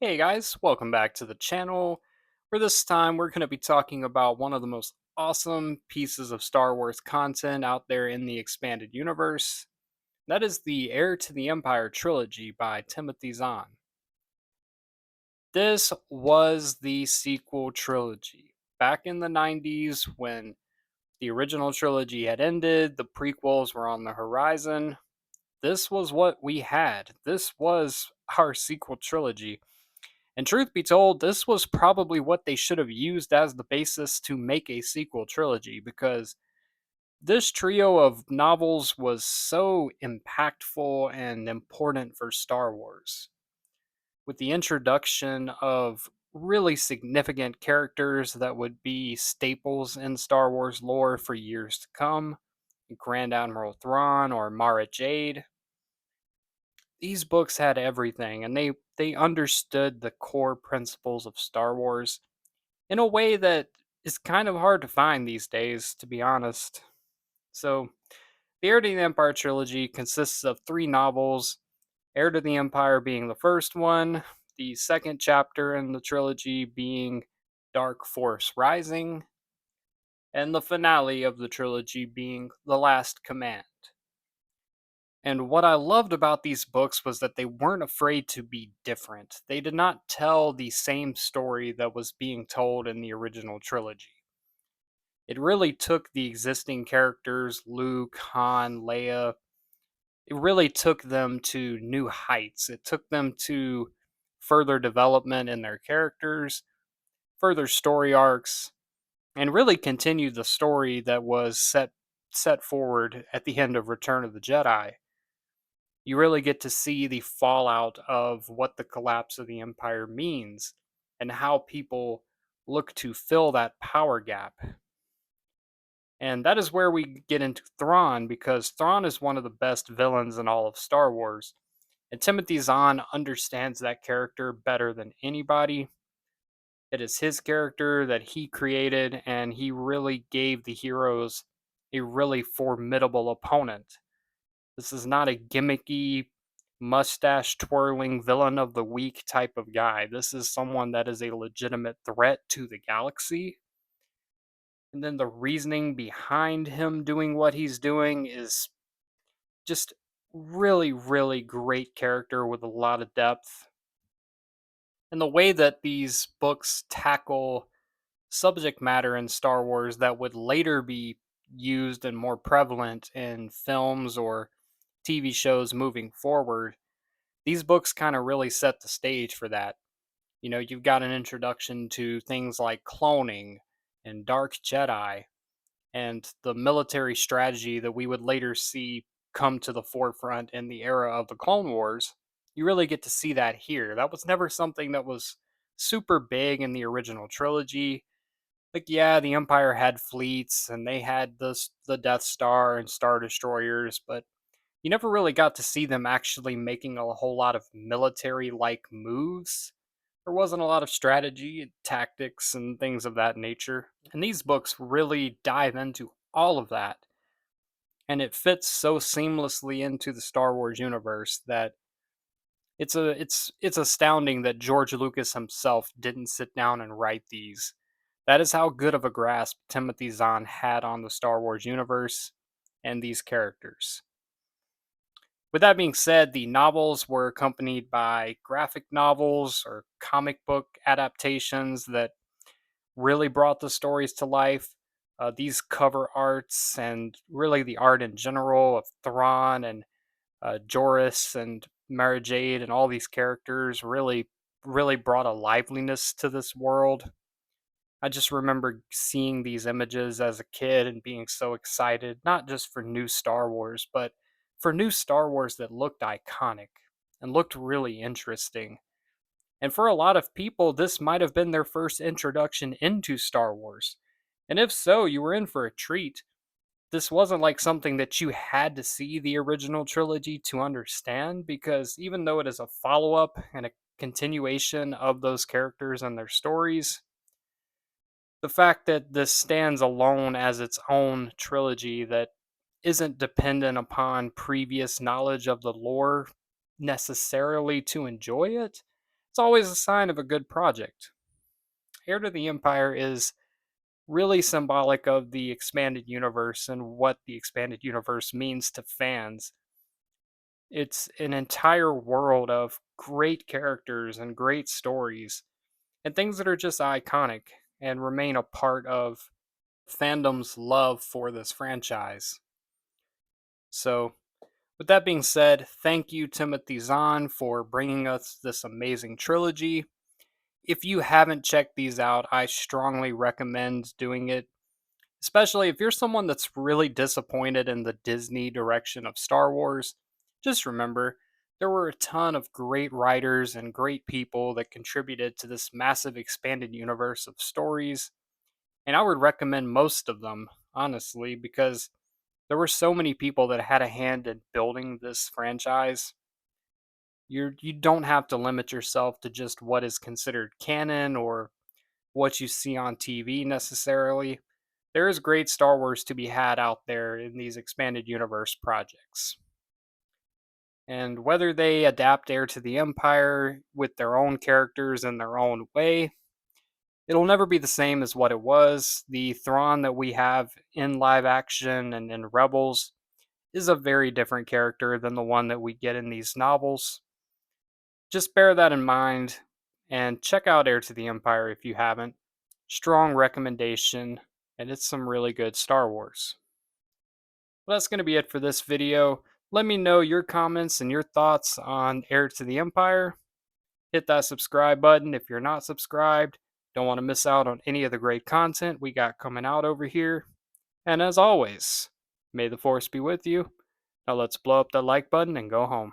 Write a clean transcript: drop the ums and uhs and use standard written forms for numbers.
Hey guys, welcome back to the channel. For this time, we're going to be talking about one of the most awesome pieces of Star Wars content out there in the expanded universe. That is the Heir to the Empire trilogy by Timothy Zahn. This was the sequel trilogy. Back in the 90s, when the original trilogy had ended, the prequels were on the horizon. This was what we had. This was our sequel trilogy. And truth be told, this was probably what they should have used as the basis to make a sequel trilogy because this trio of novels was so impactful and important for Star Wars. With the introduction of really significant characters that would be staples in Star Wars lore for years to come, Grand Admiral Thrawn or Mara Jade, these books had everything and they understood the core principles of Star Wars in a way that is kind of hard to find these days, to be honest. So, the Heir to the Empire trilogy consists of three novels, Heir to the Empire being the first one, the second chapter in the trilogy being Dark Force Rising, and the finale of the trilogy being The Last Command. And what I loved about these books was that they weren't afraid to be different. They did not tell the same story that was being told in the original trilogy. It really took the existing characters, Luke, Han, Leia, it really took them to new heights. It took them to further development in their characters, further story arcs, and really continued the story that was set forward at the end of Return of the Jedi. You really get to see the fallout of what the collapse of the Empire means and how people look to fill that power gap. And that is where we get into Thrawn because Thrawn is one of the best villains in all of Star Wars. And Timothy Zahn understands that character better than anybody. It is his character that he created, and he really gave the heroes a really formidable opponent. This is not a gimmicky, mustache twirling villain of the week type of guy. This is someone that is a legitimate threat to the galaxy, and then the reasoning behind him doing what he's doing is just really, really great character with a lot of depth. And the way that these books tackle subject matter in Star Wars that would later be used and more prevalent in films or TV shows moving forward, these books kind of really set the stage for that. You know, you've got an introduction to things like cloning and Dark Jedi and the military strategy that we would later see come to the forefront in the era of the Clone Wars. You really get to see that here. That was never something that was super big in the original trilogy. Like, yeah, the Empire had fleets and they had the Death Star and Star Destroyers, but you never really got to see them actually making a whole lot of military like moves. There wasn't a lot of strategy, and tactics, and things of that nature. And these books really dive into all of that. And it fits so seamlessly into the Star Wars universe that it's astounding that George Lucas himself didn't sit down and write these. That is how good of a grasp Timothy Zahn had on the Star Wars universe and these characters. With that being said, the novels were accompanied by graphic novels or comic book adaptations that really brought the stories to life. These cover arts and really the art in general of Thrawn and Joris and Mara Jade and all these characters really brought a liveliness to this world. I just remember seeing these images as a kid and being so excited, not just for new Star Wars, but for new Star Wars that looked iconic and looked really interesting. And for a lot of people, this might have been their first introduction into Star Wars. And if so, you were in for a treat. This wasn't like something that you had to see the original trilogy to understand, because even though it is a follow up and a continuation of those characters and their stories, the fact that this stands alone as its own trilogy that isn't dependent upon previous knowledge of the lore necessarily to enjoy it it's always a sign of a good project. Heir to the Empire is really symbolic of the expanded universe and what the expanded universe means to fans. It's an entire world of great characters and great stories and things that are just iconic and remain a part of fandom's love for this franchise. So, with that being said, thank you, Timothy Zahn, for bringing us this amazing trilogy. If you haven't checked these out, I strongly recommend doing it, especially if you're someone that's really disappointed in the Disney direction of Star Wars. Just remember, there were a ton of great writers and great people that contributed to this massive expanded universe of stories, and I would recommend most of them, honestly, because there were so many people that had a hand in building this franchise. You don't have to limit yourself to just what is considered canon or what you see on TV necessarily. There is great Star Wars to be had out there in these expanded universe projects. And whether they adapt Heir to the Empire with their own characters in their own way, it'll never be the same as what it was. The Thrawn that we have in live action and in Rebels is a very different character than the one that we get in these novels. Just bear that in mind and check out Heir to the Empire if you haven't. Strong recommendation, and it's some really good Star Wars. Well, that's going to be it for this video. Let me know your comments and your thoughts on Heir to the Empire. Hit that subscribe button if you're not subscribed. Don't want to miss out on any of the great content we got coming out over here. And as always, may the Force be with you. Now let's blow up that like button and go home.